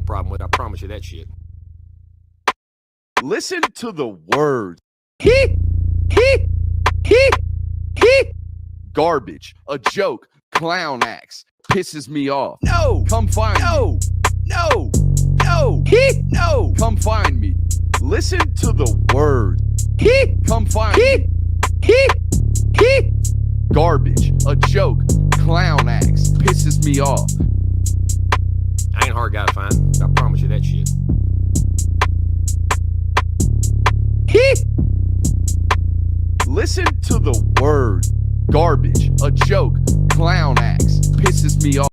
problem with. I promise you that shit. Listen to the words. Garbage, a joke, clown acts, pisses me off. No, come find me. No, come find me. Listen to the words. Come find me. Garbage, a joke, clown acts, pisses me off. I ain't a hard guy to find. I promise you that shit. Listen to the words. Garbage, a joke, clown acts, pisses me off.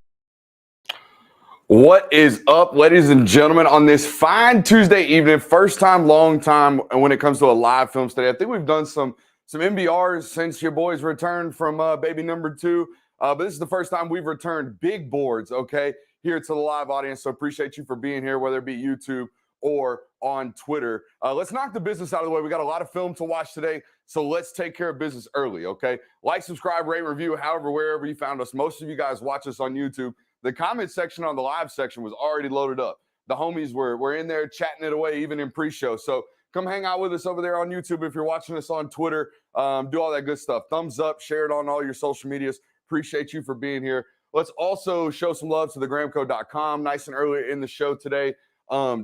What is up, ladies and gentlemen, on this fine Tuesday evening, first time, long time when it comes to a live film study. I think we've done some MBRs since your boys returned from baby number 2, but this is the first time we've returned big boards, okay, here to the live audience, so appreciate you for being here, whether it be YouTube or on Twitter. Let's knock the business out of the way. We got a lot of film to watch today, so let's take care of business early, okay? Like, subscribe, rate, review, however, wherever you found us. Most of you guys watch us on YouTube. The comment section on the live section was already loaded up. The homies were in there chatting it away, even in pre-show. So come hang out with us over there on YouTube. If you're watching us on Twitter, do all that good stuff. Thumbs up, share it on all your social medias. Appreciate you for being here. Let's also show some love to thegramco.com. Nice and early in the show today.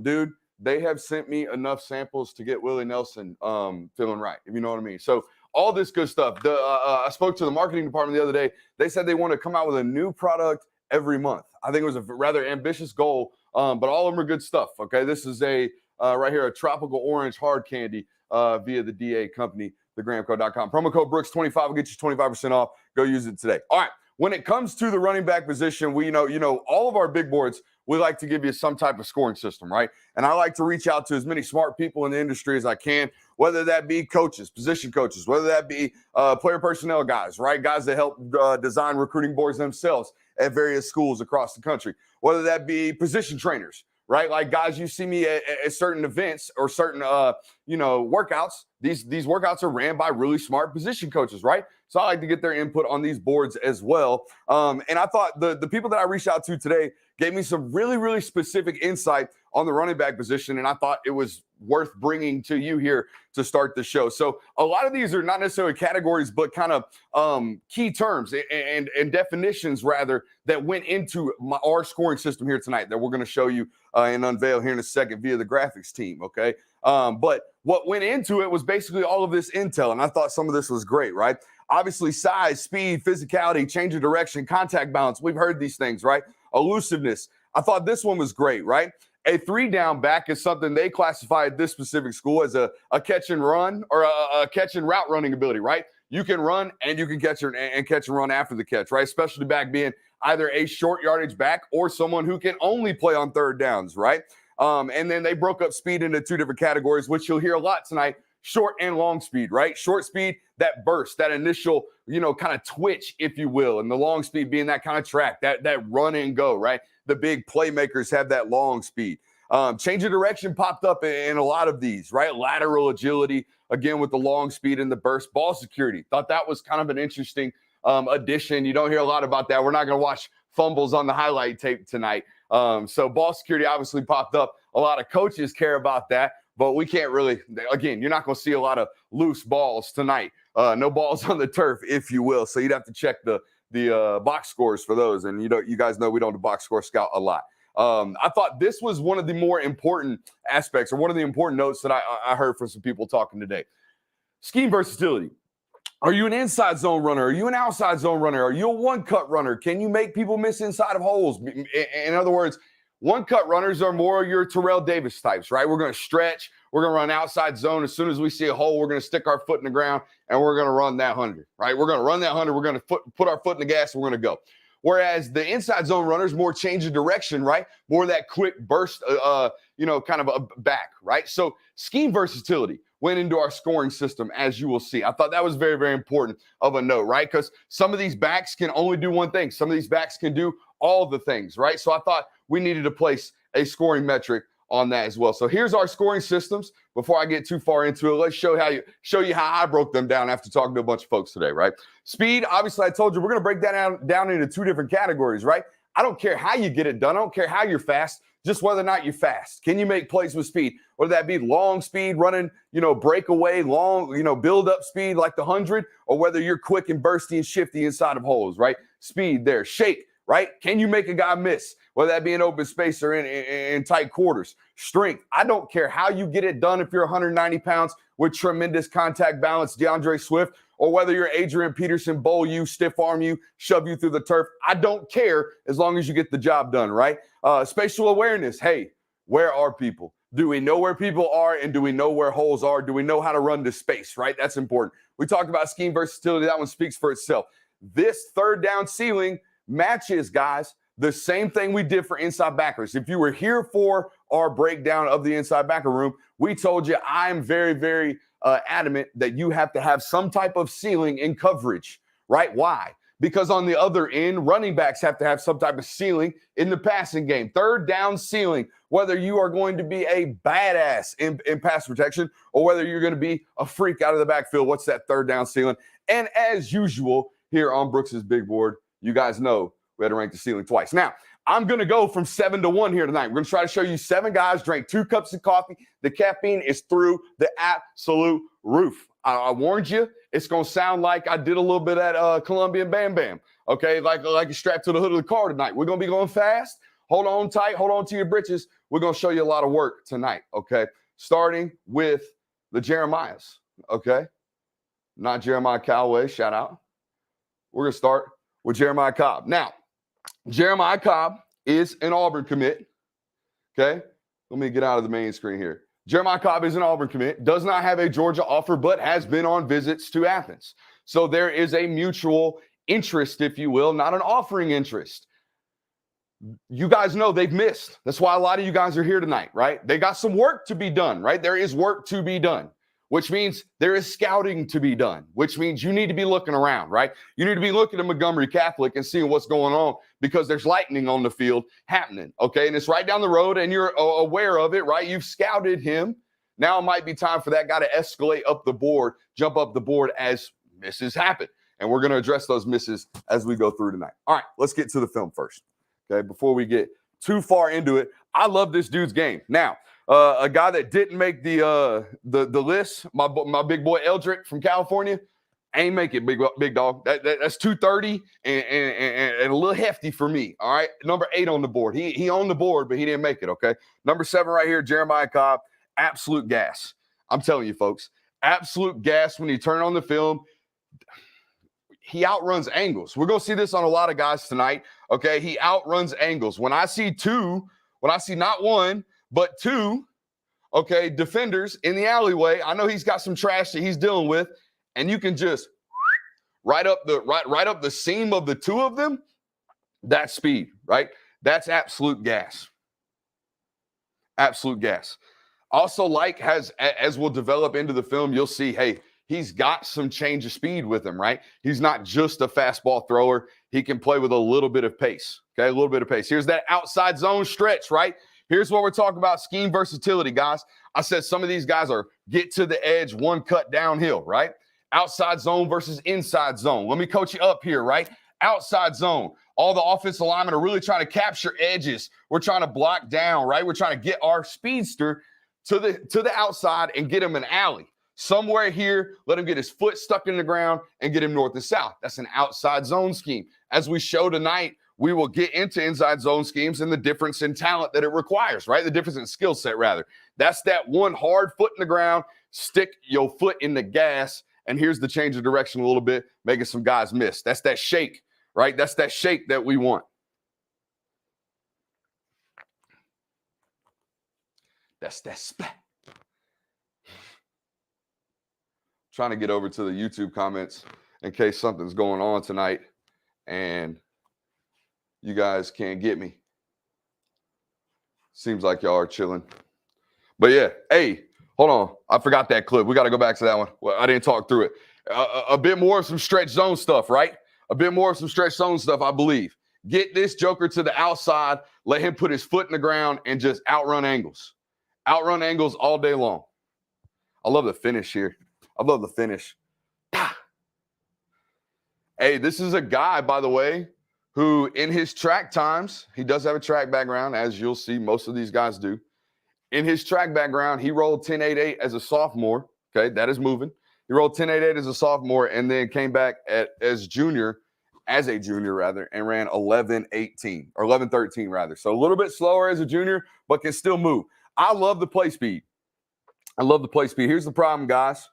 Dude, they have sent me enough samples to get Willie Nelson feeling right, if you know what I mean. So all this good stuff. I spoke to the marketing department the other day. They said they want to come out with a new product every month. I think it was a rather ambitious goal, but all of them are good stuff, okay? This is a, right here, a tropical orange hard candy via the DA company, thegramco.com. Promo code Brooks25 will get you 25% off. Go use it today. All right, when it comes to the running back position, we know, all of our big boards, we like to give you some type of scoring system, right? And I like to reach out to as many smart people in the industry as I can, whether that be coaches, position coaches, whether that be player personnel guys, right? Guys that help design recruiting boards themselves at various schools across the country, whether that be position trainers, right? Like guys you see me at certain events or certain, workouts. These workouts are ran by really smart position coaches, right? So I like to get their input on these boards as well. And I thought the people that I reached out to today gave me some really, really specific insight on the running back position, and I thought it was worth bringing to you here to start the show. So a lot of these are not necessarily categories, but kind of key terms and definitions, rather, that went into our scoring system here tonight that we're going to show you and unveil here in a second via the graphics team, okay? But what went into it was basically all of this intel, and I thought some of this was great, right? Obviously, size, speed, physicality, change of direction, contact balance. We've heard these things, right? Elusiveness. I thought this one was great, right? A 3-down back is something they classify at this specific school as a catch and run or a catch and route running ability, right? You can run and you can catch and run after the catch, right? Specialty back being either a short yardage back or someone who can only play on third downs, right? And then they broke up speed into 2 different categories, which you'll hear a lot tonight. Short and long speed, right? Short speed, that burst, that initial, kind of twitch, if you will. And the long speed being that kind of track, that run and go, right? The big playmakers have that long speed. Change of direction popped up in a lot of these, right? Lateral agility, again, with the long speed and the burst. Ball security, thought that was kind of an interesting addition. You don't hear a lot about that. We're not going to watch fumbles on the highlight tape tonight. So ball security obviously popped up. A lot of coaches care about that. But we can't really, again, you're not going to see a lot of loose balls tonight. No balls on the turf, if you will. So you'd have to check the box scores for those. And you guys know we don't do box score scout a lot. I thought this was one of the more important aspects or one of the important notes that I heard from some people talking today. Scheme versatility. Are you an inside zone runner? Are you an outside zone runner? Are you a one-cut runner? Can you make people miss inside of holes? In other words, one-cut runners are more your Terrell Davis types, right? We're going to stretch. We're going to run outside zone. As soon as we see a hole, we're going to stick our foot in the ground, and we're going to run that 100, right? We're going to run that 100. We're going to put our foot in the gas, and we're going to go. Whereas the inside zone runners, more change of direction, right? More that quick burst, kind of a back, right? So scheme versatility went into our scoring system, as you will see. I thought that was very, very important of a note, right? Because some of these backs can only do one thing. Some of these backs can do all the things, right? So I thought we needed to place a scoring metric on that as well. So here's our scoring systems. Before I get too far into it, let's show you how I broke them down after talking to a bunch of folks today, right? Speed, obviously I told you we're going to break that down into 2 different categories, right? I don't care how you get it done. I don't care how you're fast, just whether or not you're fast. Can you make plays with speed? Whether that be long speed, running, breakaway, long, build up speed like the 100, or whether you're quick and bursty and shifty inside of holes, right? Speed there. Shake, right? Can you make a guy miss? Whether that be in open space or in tight quarters. Strength. I don't care how you get it done if you're 190 pounds with tremendous contact balance, DeAndre Swift, or whether you're Adrian Peterson, bowl you, stiff arm you, shove you through the turf. I don't care as long as you get the job done, right? Spatial awareness. Hey, where are people? Do we know where people are, and do we know where holes are? Do we know how to run to space, right? That's important. We talked about scheme versatility. That one speaks for itself. This third down ceiling matches, guys, the same thing we did for inside backers. If you were here for our breakdown of the inside backer room, we told you I'm very, very adamant that you have to have some type of ceiling in coverage, right? Why? Because on the other end, running backs have to have some type of ceiling in the passing game. Third down ceiling, whether you are going to be a badass in pass protection or whether you're going to be a freak out of the backfield, what's that third down ceiling? And as usual, here on Brooks's Big Board, you guys know we had to rank the ceiling twice. Now, I'm going to go from 7 to 1 here tonight. We're going to try to show you 7 guys drank 2 cups of coffee. The caffeine is through the absolute roof. I warned you, it's going to sound like I did a little bit at Colombian Bam Bam, okay? Like you're strapped to the hood of the car tonight. We're going to be going fast. Hold on tight. Hold on to your britches. We're going to show you a lot of work tonight, okay? Starting with the Jeremiahs, okay? Not Jeremiah Callaway, shout out. We're going to start with Jeremiah Cobb. Now, Jeremiah Cobb is an Auburn commit, okay? Let me get out of the main screen here. Jeremiah Cobb is an Auburn commit, does not have a Georgia offer, but has been on visits to Athens. So there is a mutual interest, if you will, not an offering interest. You guys know they've missed. That's why a lot of you guys are here tonight, right? They got some work to be done, right? There is work to be done, which means there is scouting to be done, which means you need to be looking around, right? You need to be looking at Montgomery Catholic and seeing what's going on because there's lightning on the field happening, okay? And it's right down the road and you're aware of it, right? You've scouted him. Now it might be time for that guy to escalate up the board, jump up the board as misses happen. And we're going to address those misses as we go through tonight. All right, let's get to the film first, okay? Before we get too far into it, I love this dude's game. Now, a guy that didn't make the list, my big boy Eldrick from California, ain't make it, big dog. That's 230 and a little hefty for me. All right, number 8 on the board. He on the board, but he didn't make it. Okay, number 7 right here, Jeremiah Cobb, absolute gas. I'm telling you, folks, absolute gas when you turn on the film. He outruns angles. We're gonna see this on a lot of guys tonight. Okay, he outruns angles. When I see not 1. But 2, okay, defenders in the alleyway. I know he's got some trash that he's dealing with, and you can just right up the seam of the 2 of them. That's speed, right? That's absolute gas. Absolute gas. Also, as we'll develop into the film, you'll see, hey, he's got some change of speed with him, right? He's not just a fastball thrower. He can play with a little bit of pace, okay? A little bit of pace. Here's that outside zone stretch, right? Here's what we're talking about, scheme versatility, guys. I said some of these guys are get to the edge, 1 cut downhill, right? Outside zone versus inside zone. Let me coach you up here, right? Outside zone. All the offensive linemen are really trying to capture edges. We're trying to block down, right? We're trying to get our speedster to the outside and get him an alley. Somewhere here, let him get his foot stuck in the ground and get him north and south. That's an outside zone scheme. As we show tonight, we will get into inside zone schemes and the difference in talent that it requires, right? The difference in skill set, rather. That's that one hard foot in the ground, stick your foot in the gas, and here's the change of direction a little bit, making some guys miss. That's that shake, right? That's that shake that we want. That's that splat. Trying to get over to the YouTube comments in case something's going on tonight and you guys can't get me. Seems like y'all are chilling. But yeah, hey, hold on. I forgot that clip. We got to go back to that one. Well, I didn't talk through it. A bit more of some stretch zone stuff, right? A bit more of some stretch zone stuff, I believe. Get this joker to the outside, let him put his foot in the ground and just outrun angles. Outrun angles all day long. I love the finish here. I love the finish. Hey, this is a guy, by the way, who in his track times, he does have a track background, as you'll see most of these guys do. In his track background, he rolled 10.88 as a sophomore. Okay, that is moving. He rolled 10.88 as a sophomore and then came back as a junior, and ran 11.18 or 11.13 rather. So a little bit slower as a junior, but can still move. I love the play speed. Here's the problem, guys.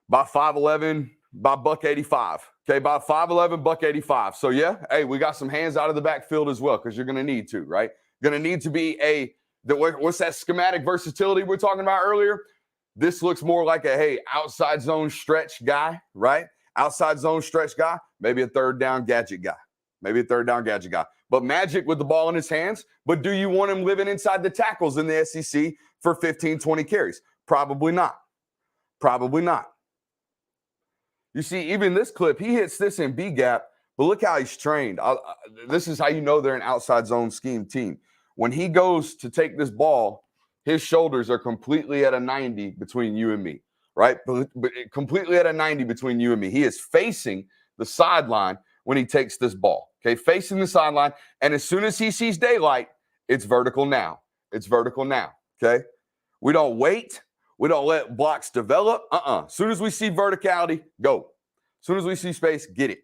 By 5'11", by $185. Okay, by 5'11", $185. So yeah, hey, we got some hands out of the backfield as well because you're going to need to, right? Going to need to be what's that schematic versatility we're talking about earlier? This looks more like outside zone stretch guy, right? Outside zone stretch guy, maybe a third down gadget guy. But magic with the ball in his hands. But do you want him living inside the tackles in the SEC for 15, 20 carries? Probably not. You see, even this clip, he hits this in B gap, but look how he's trained. This is how you know they're an outside zone scheme team. When he goes to take this ball, his shoulders are completely at a 90 between you and me, right? But completely at a 90 between you and me. He is facing the sideline when he takes this ball, okay? Facing the sideline, and as soon as he sees daylight, it's vertical now. Okay? We don't wait. We don't let blocks develop. As soon as we see verticality, go. As soon as we see space, get it.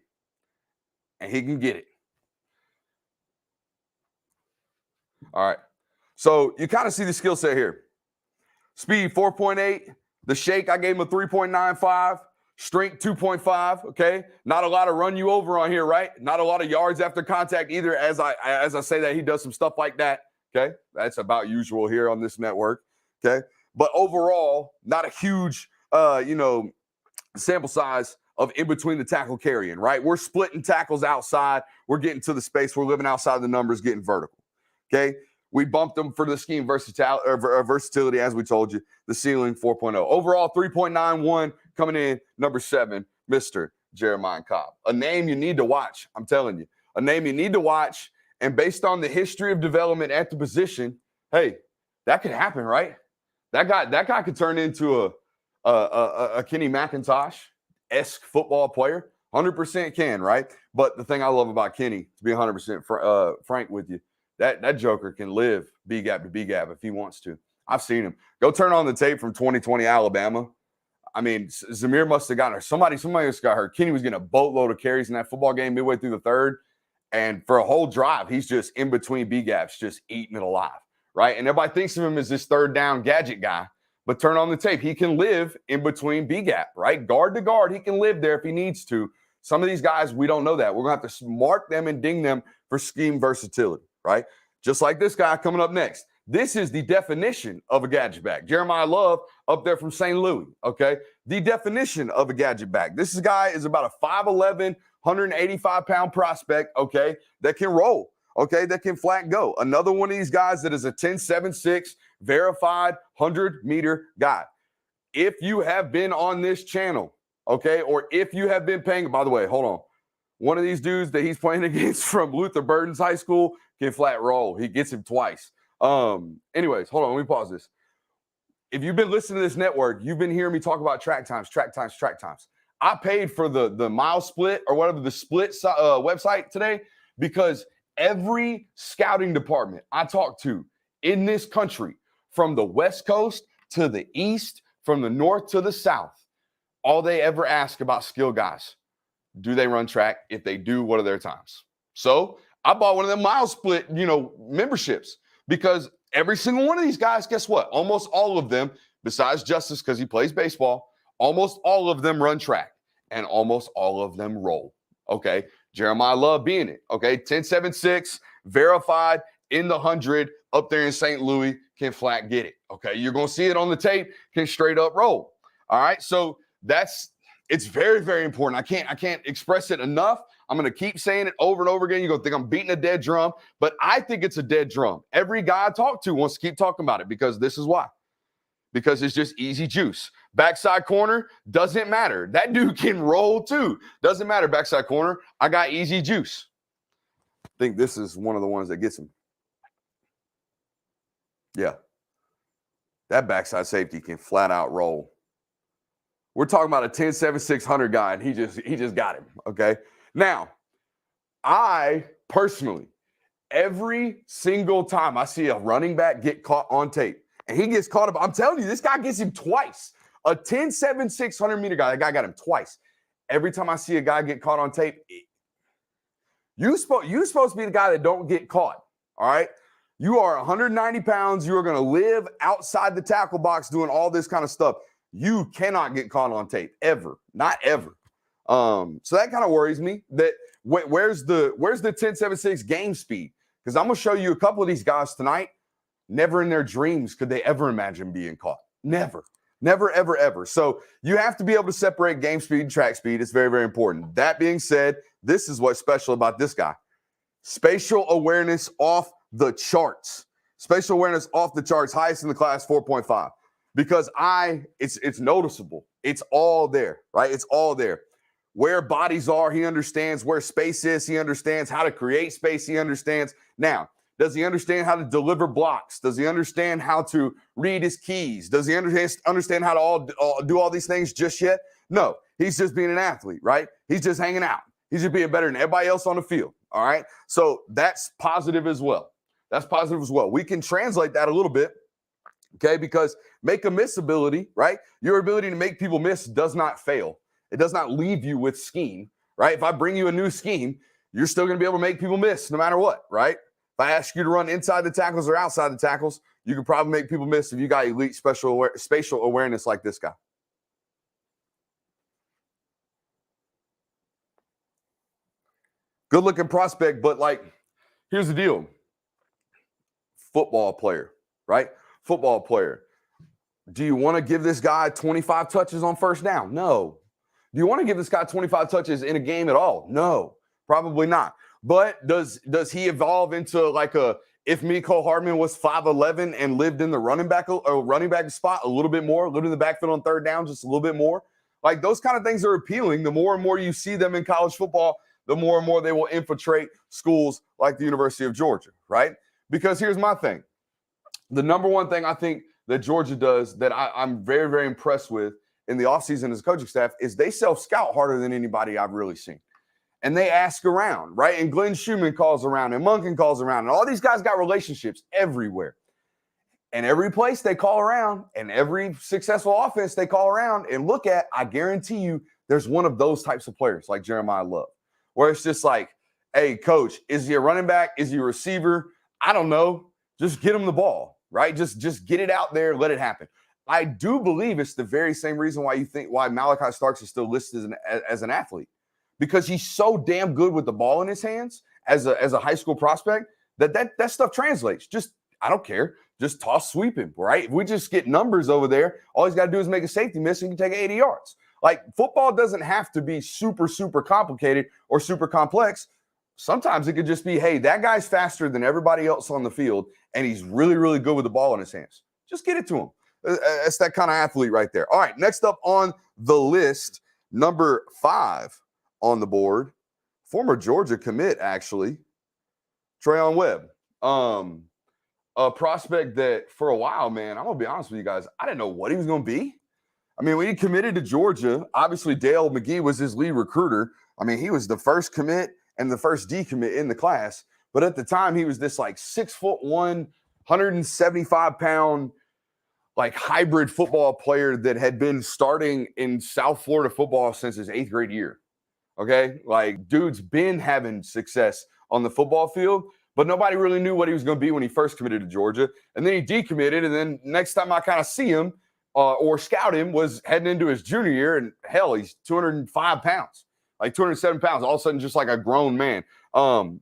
And he can get it. All right. So you kind of see the skill set here. Speed 4.8. The shake, I gave him a 3.95. Strength 2.5. Okay. Not a lot of run you over on here, right? Not a lot of yards after contact either. As I say that, he does some stuff like that. Okay. That's about usual here on this network. Okay. But overall, not a huge, sample size of in between the tackle carrying, right? We're splitting tackles outside. We're getting to the space. We're living outside the numbers, getting vertical. Okay. We bumped them for the scheme versatility, as we told you. The ceiling 4.0. Overall, 3.91 coming in, number 7, Mr. Jeremiah Cobb. A name you need to watch. I'm telling you. A name you need to watch. And based on the history of development at the position, hey, that could happen, right? That guy could turn into a Kenny McIntosh-esque football player. 100% can, right? But the thing I love about Kenny, to be 100% frank with you, that joker can live B-gap to B-gap if he wants to. I've seen him. Go turn on the tape from 2020 Alabama. I mean, Zamir must have gotten hurt. Somebody else got hurt. Kenny was getting a boatload of carries in that football game midway through the third. And for a whole drive, he's just in between B-gaps, just eating it alive, right? And everybody thinks of him as this third down gadget guy. But turn on the tape. He can live in between B-gap, right? Guard to guard, he can live there if he needs to. Some of these guys, we don't know that. We're going to have to mark them and ding them for scheme versatility, right? Just like this guy coming up next. This is the definition of a gadget back. Jeremiah Love up there from St. Louis, okay? The definition of a gadget back. This guy is about a 5'11", 185-pound prospect, okay, that can roll, okay, that can flat go. Another one of these guys that is a 10.76 verified 100-meter guy. If you have been on this channel, okay, or if you have been paying, by the way, hold on. One of these dudes that he's playing against from Luther Burton's high school can flat roll. He gets him twice. Anyways, hold on. Let me pause this. If you've been listening to this network, you've been hearing me talk about track times. I paid for the mile split or whatever, the split website today, because every scouting department I talk to in this country, from the West Coast to the East, from the North to the South, all they ever ask about skill guys, do they run track? If they do, what are their times? So I bought one of them mile split, memberships, because every single one of these guys, guess what? Almost all of them, besides Justice, because he plays baseball, almost all of them run track, and almost all of them roll. Okay. Jeremiah Love being it. Okay. 10.76, verified in the 100 up there in St. Louis, can flat get it. Okay. You're going to see it on the tape, can straight up roll. All right. So it's very, very important. I can't express it enough. I'm going to keep saying it over and over again. You're going to think I'm beating a dead drum, but I think it's a dead drum. Every guy I talk to wants to keep talking about it, because this is why. Because it's just easy juice. Backside corner, doesn't matter. That dude can roll too. Doesn't matter, backside corner. I got easy juice. I think this is one of the ones that gets him. Yeah. That backside safety can flat out roll. We're talking about a 10.76 100 guy, and he just got him, okay? Now, I personally, every single time I see a running back get caught on tape, and he gets caught up, I'm telling you, this guy gets him twice. A 10-7, 600-meter guy, that guy got him twice. Every time I see a guy get caught on tape, you're supposed to be the guy that don't get caught, all right? You are 190 pounds. You are going to live outside the tackle box doing all this kind of stuff. You cannot get caught on tape, ever. Not ever. So that kind of worries me. That where's the 10-7-6 game speed? Because I'm going to show you a couple of these guys tonight. Never in their dreams could they ever imagine being caught. Never. Never, ever, ever. So you have to be able to separate game speed and track speed. It's very, very important. That being said, this is what's special about this guy. Spatial awareness off the charts. Spatial awareness off the charts, highest in the class, 4.5. Because it's noticeable. It's all there, right? It's all there. Where bodies are, he understands. Where space is, he understands. How to create space, he understands. Now, does he understand how to deliver blocks? Does he understand how to read his keys? Does he understand how to do all these things just yet? No, he's just being an athlete, right? He's just hanging out. He's just being better than everybody else on the field, all right? So that's positive as well. That's positive as well. We can translate that a little bit, okay? Because make a miss ability, right? Your ability to make people miss does not fail. It does not leave you with scheme, right? If I bring you a new scheme, you're still going to be able to make people miss no matter what, right? If I ask you to run inside the tackles or outside the tackles, you can probably make people miss if you got elite spatial awareness like this guy. Good looking prospect, but like, here's the deal. Football player, right? Football player. Do you want to give this guy 25 touches on first down? No. Do you want to give this guy 25 touches in a game at all? No, probably not. But does he evolve into like if Mecole Hardman was 5'11" and lived in the running back spot a little bit more, lived in the backfield on third down just a little bit more? Like those kind of things are appealing. The more and more you see them in college football, the more and more they will infiltrate schools like the University of Georgia, right? Because here's my thing. The number one thing I think that Georgia does that I'm very, very impressed with in the offseason as a coaching staff is they self-scout harder than anybody I've really seen. And they ask around, right? And Glenn Schumann calls around, and Monken calls around, and all these guys got relationships everywhere. And every place they call around, and every successful offense they call around and look at, I guarantee you there's one of those types of players like Jeremiah Love, where it's just like, hey, coach, is he a running back? Is he a receiver? I don't know. Just get him the ball, right? Just get it out there, let it happen. I do believe it's the very same reason why Malachi Starks is still listed as an athlete. Because he's so damn good with the ball in his hands as a high school prospect that stuff translates. Just, I don't care. Just toss sweep him, right? If we just get numbers over there, all he's got to do is make a safety miss and you can take 80 yards. Like football doesn't have to be super, super complicated or super complex. Sometimes it could just be, hey, that guy's faster than everybody else on the field and he's really, really good with the ball in his hands. Just get it to him. That's that kind of athlete right there. All right, next up on the list, number 5 on the board, former Georgia commit, actually, Treyon Webb. A prospect that for a while, man, I'm going to be honest with you guys, I didn't know what he was going to be. I mean, when he committed to Georgia, obviously Dale McGee was his lead recruiter. I mean, he was the first commit and the first decommit in the class. But at the time, he was this like 6'1", 175-pound, like hybrid football player that had been starting in South Florida football since his 8th grade year. Okay, like dude's been having success on the football field, but nobody really knew what he was going to be when he first committed to Georgia. And then he decommitted, and then next time I kind of see him or scout him was heading into his junior year, and hell, he's 205 pounds, like 207 pounds, all of a sudden just like a grown man.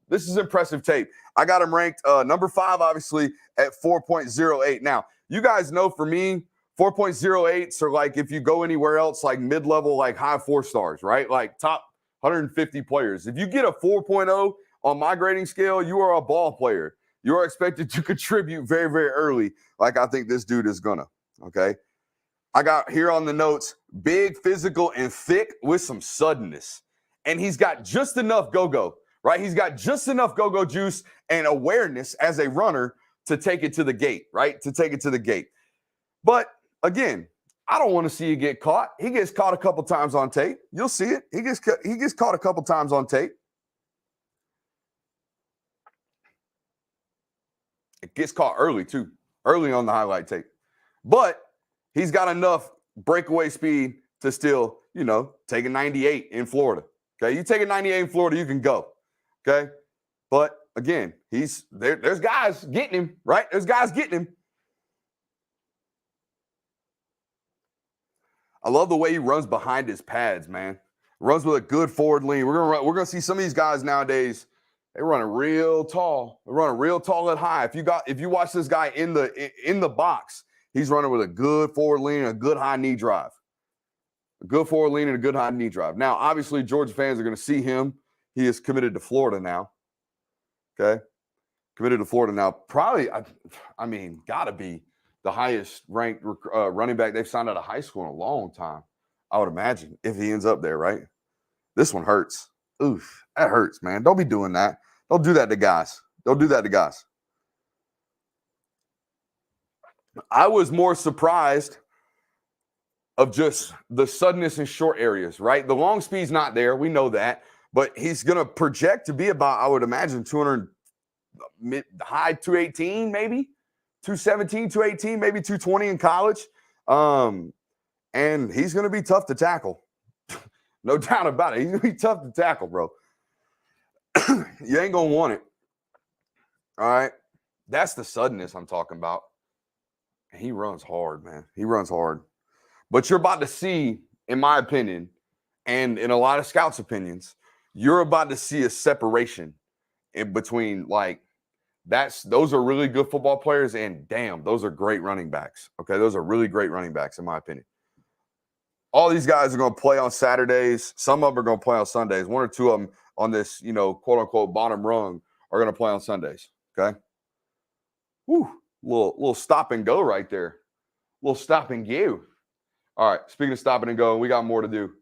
This is impressive tape. I got him ranked number 5, obviously, at 4.08. Now, you guys know for me, 4.08s are like if you go anywhere else, like mid-level, like high 4 stars, right? Like top 150 players. If you get a 4.0 on my grading scale, you are a ball player. You are expected to contribute very, very early, like I think this dude is gonna, okay? I got here on the notes, big, physical, and thick with some suddenness. And he's got just enough go-go, right? He's got just enough go-go juice and awareness as a runner to take it to the gate, right? To take it to the gate. But again, I don't want to see you get caught. He gets caught a couple times on tape. You'll see it. He gets caught a couple times on tape. It gets caught early, too, early on the highlight tape. But he's got enough breakaway speed to still, take a 98 in Florida. Okay, you take a 98 in Florida, you can go. Okay, but again, there's guys getting him, right? There's guys getting him. I love the way he runs behind his pads, man. Runs with a good forward lean. We're gonna see some of these guys nowadays. They running real tall. They're running real tall and high. If you watch this guy in the box, he's running with a good forward lean and a good high knee drive. A good forward lean and a good high knee drive. Now, obviously, Georgia fans are going to see him. He is committed to Florida now. Okay? Committed to Florida now. Probably, got to be the highest ranked running back they've signed out of high school in a long time. I would imagine, if he ends up there, right? This one hurts. Oof, that hurts, man. Don't be doing that. Don't do that to guys. Don't do that to guys. I was more surprised of just the suddenness in short areas, right? The long speed's not there. We know that. But he's going to project to be about, I would imagine, 200, high 218, maybe 217, 218, maybe 220 in college. And he's going to be tough to tackle. No doubt about it. He's going to be tough to tackle, bro. You ain't going to want it. All right? That's the suddenness I'm talking about. And he runs hard, man. He runs hard. But you're about to see, in my opinion, and in a lot of scouts' opinions, you're about to see a separation in between, those are really good football players, and damn, those are great running backs. Okay, those are really great running backs, in my opinion. All these guys are going to play on Saturdays. Some of them are going to play on Sundays. One or two of them on this, quote-unquote bottom rung are going to play on Sundays, okay? Whew, little stop and go right there. Little stop and go. All right, speaking of stopping and going, we got more to do.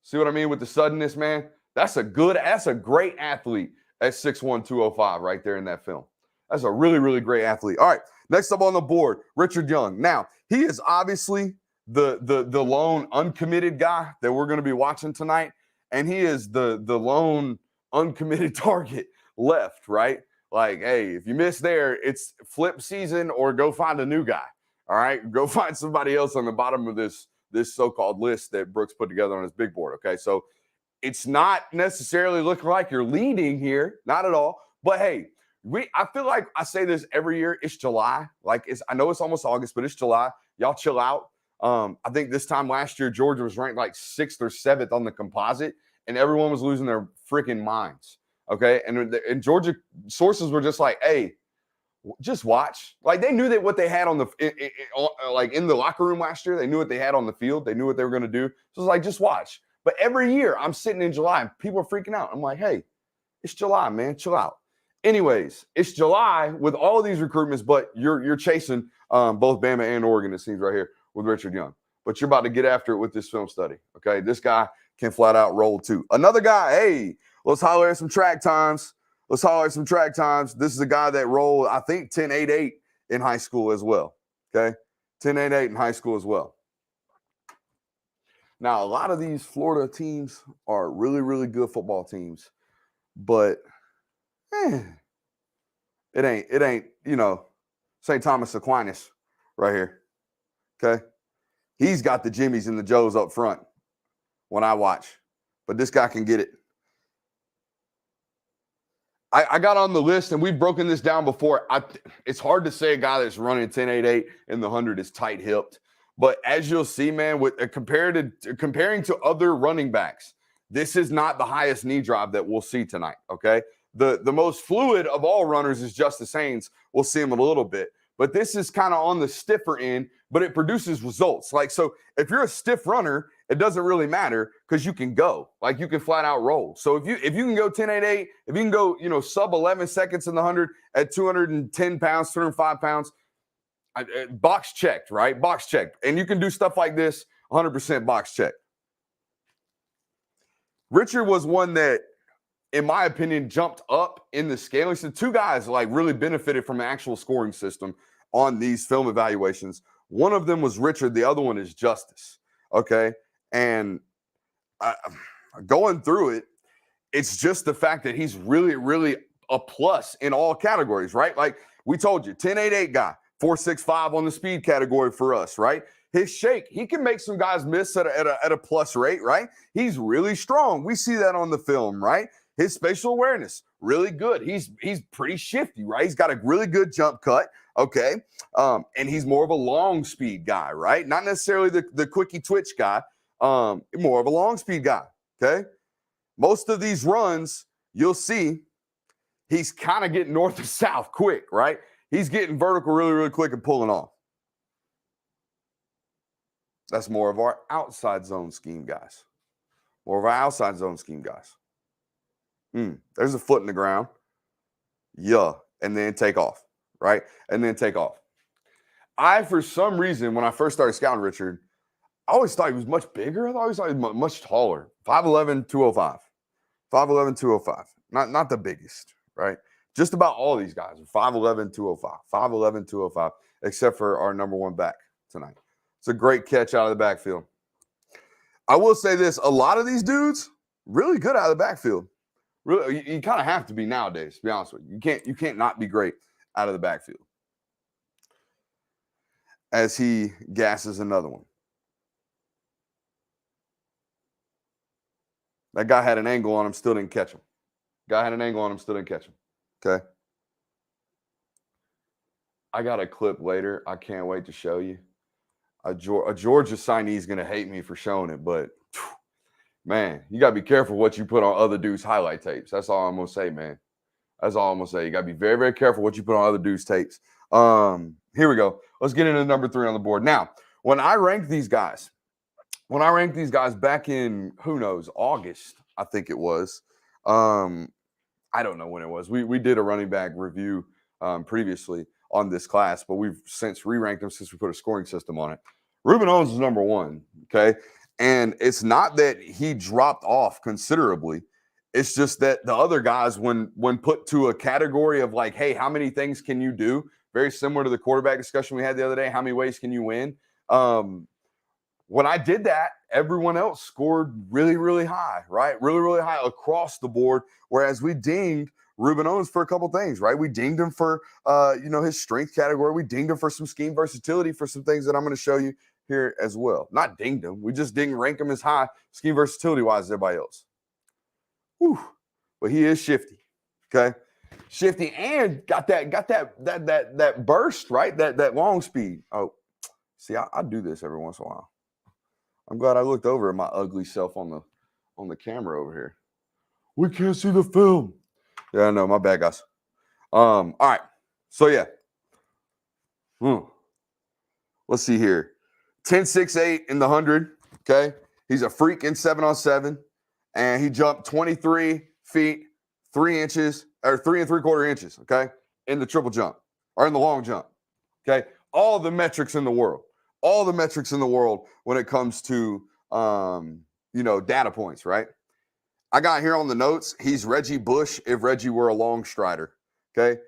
See what I mean with the suddenness, man? That's a great athlete at 6'1", 205 right there in that film. That's a really, really great athlete. All right, next up on the board, Richard Young. Now, he is obviously the lone uncommitted guy that we're going to be watching tonight, and he is the lone uncommitted target left, right? Like, hey, if you miss there, it's flip season or go find a new guy. All right, go find somebody else on the bottom of this so-called list that Brooks put together on his big board, okay? So it's not necessarily looking like you're leading here, not at all. But, hey, I feel like I say this every year. It's July. I know it's almost August, but it's July. Y'all chill out. I think this time last year, Georgia was ranked 6th or 7th on the composite, and everyone was losing their freaking minds, okay? And Georgia sources were just like, hey, just watch. They knew that what they had on in the locker room last year, they knew what they had on the field. They knew what they were going to do. So it's just watch. But every year I'm sitting in July and people are freaking out. I'm like, hey, it's July, man. Chill out. Anyways, it's July with all of these recruitments, but you're chasing both Bama and Oregon, it seems, right here with Richard Young. But you're about to get after it with this film study. Okay. This guy can flat out roll too. Another guy, hey, let's holler at some track times. This is a guy that rolled, I think, 10.88 in high school as well. Okay? 10.88 in high school as well. Now, a lot of these Florida teams are really, really good football teams. But it ain't, St. Thomas Aquinas right here. Okay? He's got the Jimmies and the Joes up front when I watch. But this guy can get it. I got on the list, and we've broken this down before. It's hard to say a guy that's running 10.88 in the 100 is tight-hipped. But as you'll see, man, with comparing to other running backs, this is not the highest knee drive that we'll see tonight, okay? The most fluid of all runners is Justice Haynes. We'll see him a little bit. But this is kind of on the stiffer end, but it produces results. So if you're a stiff runner, it doesn't really matter because you can go. You can flat out roll. So if you can go 10.88, if you can go, sub 11 seconds in the 100 at 210 pounds, 205 pounds, box checked, right? Box checked. And you can do stuff like this 100% box checked. Richard was one that, in my opinion, jumped up in the scaling. So two guys really benefited from the actual scoring system on these film evaluations. One of them was Richard. The other one is Justice. Okay. And going through it, it's just the fact that he's really, really a plus in all categories, right? Like we told you, 10.88 guy, 4.65 on the speed category for us, right? His shake, he can make some guys miss at a plus rate, right? He's really strong. We see that on the film, right? His spatial awareness, really good. He's pretty shifty, right? He's got a really good jump cut, okay? And he's more of a long speed guy, right? Not necessarily the quickie twitch guy, more of a long speed guy, okay? Most of these runs, you'll see he's kind of getting north to south quick, right? He's getting vertical really, really quick and pulling off. That's more of our outside zone scheme guys. More of our outside zone scheme guys. There's a foot in the ground. Yeah. And then take off, right? And then take off. For some reason, when I first started scouting Richard, I always thought he was much bigger. I always thought he was much taller. 5'11", 205. 5'11", 205. Not the biggest, right? Just about all these guys are 5'11", 205. 5'11", 205, except for our number one back tonight. It's a great catch out of the backfield. I will say this, a lot of these dudes, really good out of the backfield. Really, you kind of have to be nowadays, to be honest with you. You can't not be great out of the backfield. As he gasses another one. That guy had an angle on him, still didn't catch him. Okay. I got a clip later. I can't wait to show you. A Georgia signee is going to hate me for showing it, but man, you got to be careful what you put on other dudes' highlight tapes. That's all I'm going to say, man. That's all I'm going to say. You got to be very, very careful what you put on other dudes' tapes. Here we go. Let's get into number 3 on the board. Now, when I ranked these guys back in, who knows, August, I think it was. I don't know when it was. We did a running back review previously on this class, but we've since re-ranked them since we put a scoring system on it. Reuben Owens is number 1, okay? And it's not that he dropped off considerably. It's just that the other guys, when put to a category of like, hey, how many things can you do? Very similar to the quarterback discussion we had the other day. How many ways can you win? When I did that, everyone else scored really, really high, right? Really, really high across the board, whereas we dinged Reuben Owens for a couple things, right? We dinged him for, his strength category. We dinged him for some scheme versatility for some things that I'm going to show you here as well. Not dinged him. We just didn't rank him as high scheme versatility-wise as everybody else. Whew. But he is shifty, okay? Shifty and got that burst, right? That long speed. Oh, see, I do this every once in a while. I'm glad I looked over at my ugly self on the camera over here. We can't see the film. Yeah, I know. My bad, guys. All right. So, yeah. Let's see here. 10.68 in the 100. Okay. He's a freak in 7-on-7. And he jumped 23 feet, 3 inches, or 3 3/4 inches. Okay. In the triple jump or in the long jump. Okay. All the metrics in the world. When it comes to, data points, right? I got here on the notes, he's Reggie Bush if Reggie were a long strider, okay?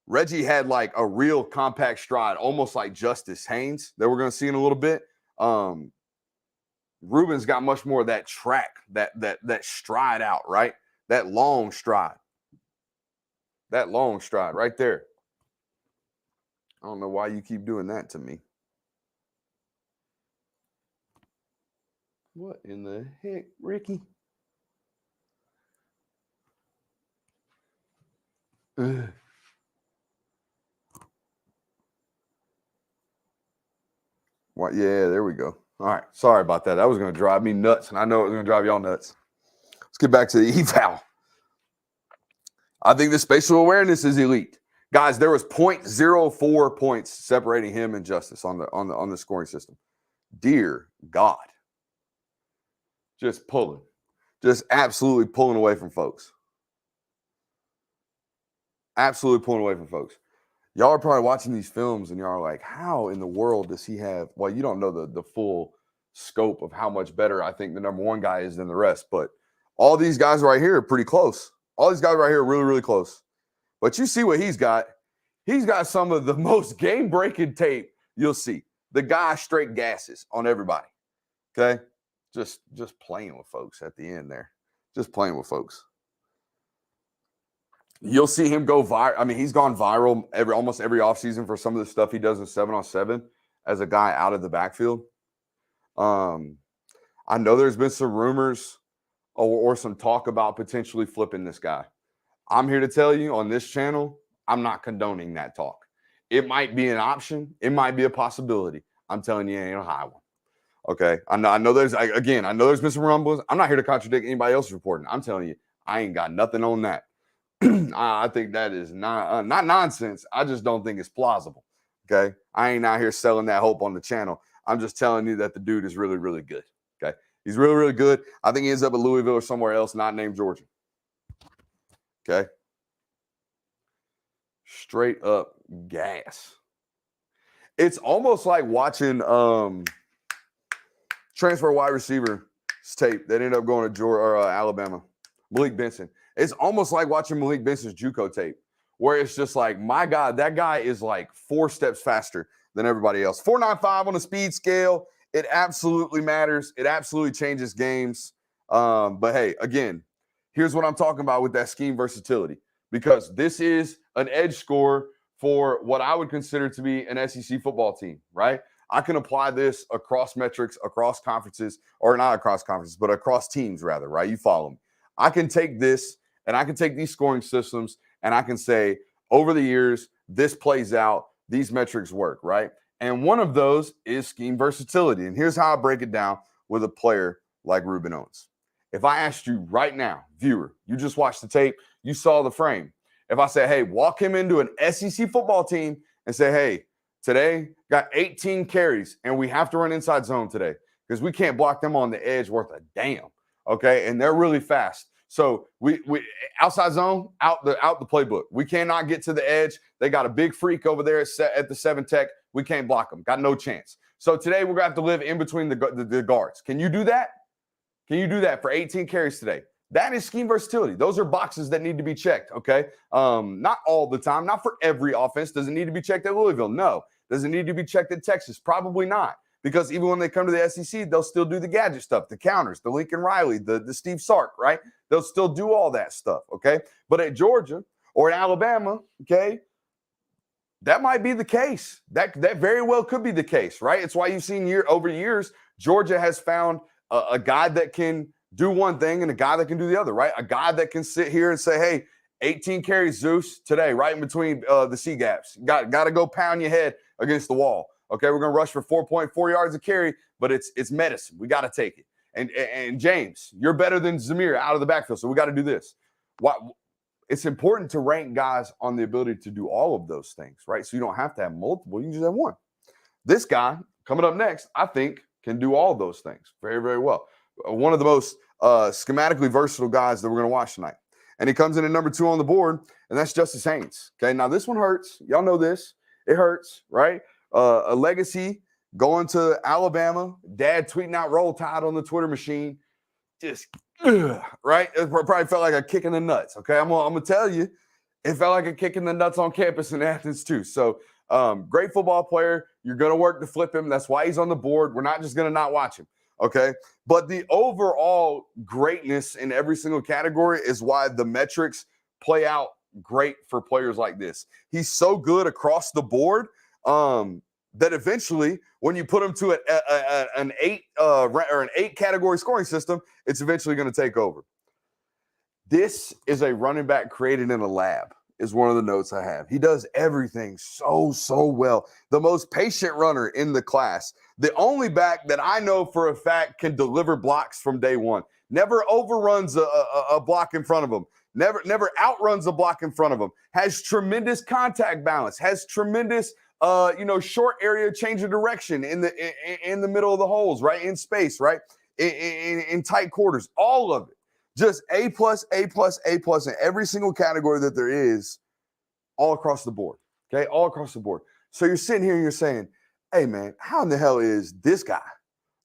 Reggie had like a real compact stride, almost like Justice Haynes that we're going to see in a little bit. Reuben's got much more of that track, that stride out, right? That long stride right there. I don't know why you keep doing that to me. What in the heck, Ricky? What? Yeah, there we go. All right. Sorry about that. That was going to drive me nuts, and I know it was going to drive y'all nuts. Let's get back to the eval. I think the spatial awareness is elite. Guys, there was 0.04 points separating him and Justice on the scoring system. Dear God. Just absolutely pulling away from folks. Y'all are probably watching these films and y'all are like, how in the world does he have, well, you don't know the full scope of how much better I think the number 1 guy is than the rest, but all these guys right here are pretty close. All these guys right here are really, really close. But you see what he's got. He's got some of the most game-breaking tape you'll see. The guy straight gasses on everybody, okay? Just playing with folks at the end there. Just playing with folks. You'll see him go viral. I mean, he's gone viral almost every offseason for some of the stuff he does in 7-on-7 as a guy out of the backfield. I know there's been some rumors or some talk about potentially flipping this guy. I'm here to tell you on this channel, I'm not condoning that talk. It might be an option. It might be a possibility. I'm telling you, it ain't a high one. Okay. I know there's been some rumbles. I'm not here to contradict anybody else's reporting. I'm telling you, I ain't got nothing on that. I think that is not nonsense. I just don't think it's plausible. Okay. I ain't out here selling that hope on the channel. I'm just telling you that the dude is really, really good. Okay. He's really, really good. I think he ends up at Louisville or somewhere else, not named Georgia. Okay. Straight up gas. It's almost like watching transfer wide receiver tape that ended up going to Georgia or Alabama. Malik Benson. It's almost like watching Malik Benson's JUCO tape, where it's just like, my God, that guy is like 4 steps faster than everybody else. 4.95 on the speed scale. It absolutely matters. It absolutely changes games. But hey, again, here's what I'm talking about with that scheme versatility, because this is an edge score for what I would consider to be an SEC football team, right? I can apply this across metrics, across conferences, or not across conferences, but across teams rather, right? You follow me. I can take this and I can take these scoring systems and I can say, over the years, this plays out, these metrics work, right? And one of those is scheme versatility. And here's how I break it down with a player like Reuben Owens. If I asked you right now, viewer, you just watched the tape, you saw the frame. If I say, hey, walk him into an SEC football team and say, hey, today got 18 carries and we have to run inside zone today because we can't block them on the edge worth a damn. Okay. And they're really fast. So we outside zone, out the playbook. We cannot get to the edge. They got a big freak over there at the 7 tech. We can't block them. Got no chance. So today we're going to have to live in between the guards. Can you do that? Can you do that for 18 carries today? That is scheme versatility. Those are boxes that need to be checked, okay? Not all the time. Not for every offense. Does it need to be checked at Louisville? No. Does it need to be checked at Texas? Probably not. Because even when they come to the SEC, they'll still do the gadget stuff, the counters, the Lincoln Riley, the Steve Sark, right? They'll still do all that stuff, okay? But at Georgia or at Alabama, okay, that might be the case. That very well could be the case, right? It's why you've seen over years, Georgia has found a guy that can do one thing and a guy that can do the other, right? A guy that can sit here and say, hey, 18 carries, Zeus, today, right in between the C gaps. Got to go pound your head against the wall. Okay, we're going to rush for 4.4 yards a carry, but it's medicine. We got to take it. And James, you're better than Zamir out of the backfield, so we got to do this. It's important to rank guys on the ability to do all of those things, right? So you don't have to have multiple. You can just have one. This guy coming up next, I think, can do all those things very, very well. One of the most schematically versatile guys that we're going to watch tonight. And he comes in at number 2 on the board, and that's Justice Haynes. Okay, now this one hurts. Y'all know this. It hurts, right? A legacy going to Alabama, dad tweeting out Roll Tide on the Twitter machine. Just, right? It probably felt like a kick in the nuts, okay? I'm going to tell you, it felt like a kick in the nuts on campus in Athens too. So great football player. You're going to work to flip him. That's why he's on the board. We're not just going to not watch him, okay? But the overall greatness in every single category is why the metrics play out great for players like this. He's so good across the board that eventually, when you put him to an 8 category scoring system, it's eventually going to take over. This is a running back created in a lab, is one of the notes I have. He does everything so well. The most patient runner in the class. The only back that I know for a fact can deliver blocks from day one. Never overruns a block in front of him. Never outruns a block in front of him. Has tremendous contact balance. Has tremendous short area change of direction in the middle of the holes, right? In space, right? In tight quarters. All of it. Just A+, in every single category that there is, all across the board. Okay, all across the board. So you're sitting here and you're saying, hey man, how in the hell is this guy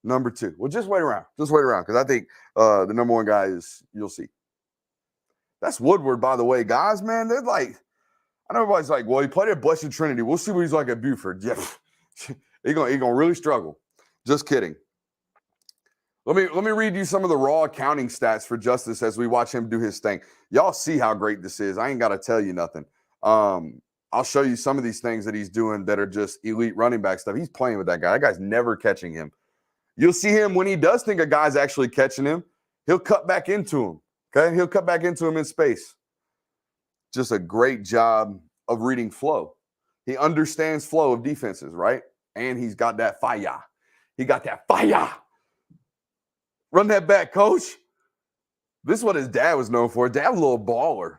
number 2? Well, just wait around. Because I think the number 1 guy is, you'll see. That's Woodward, by the way, guys, man. They're like, I know everybody's like, well, he played at Blessed Trinity. We'll see what he's like at Buford. Yeah, he's gonna really struggle. Just kidding. Let me read you some of the raw accounting stats for Justice as we watch him do his thing. Y'all see how great this is. I ain't got to tell you nothing. I'll show you some of these things that he's doing that are just elite running back stuff. He's playing with that guy. That guy's never catching him. You'll see him when he does think a guy's actually catching him, he'll cut back into him. Okay? He'll cut back into him in space. Just a great job of reading flow. He understands flow of defenses, right? And he's got that fire. He got that fire. Run that back, coach. This is what his dad was known for. Dad was a little baller.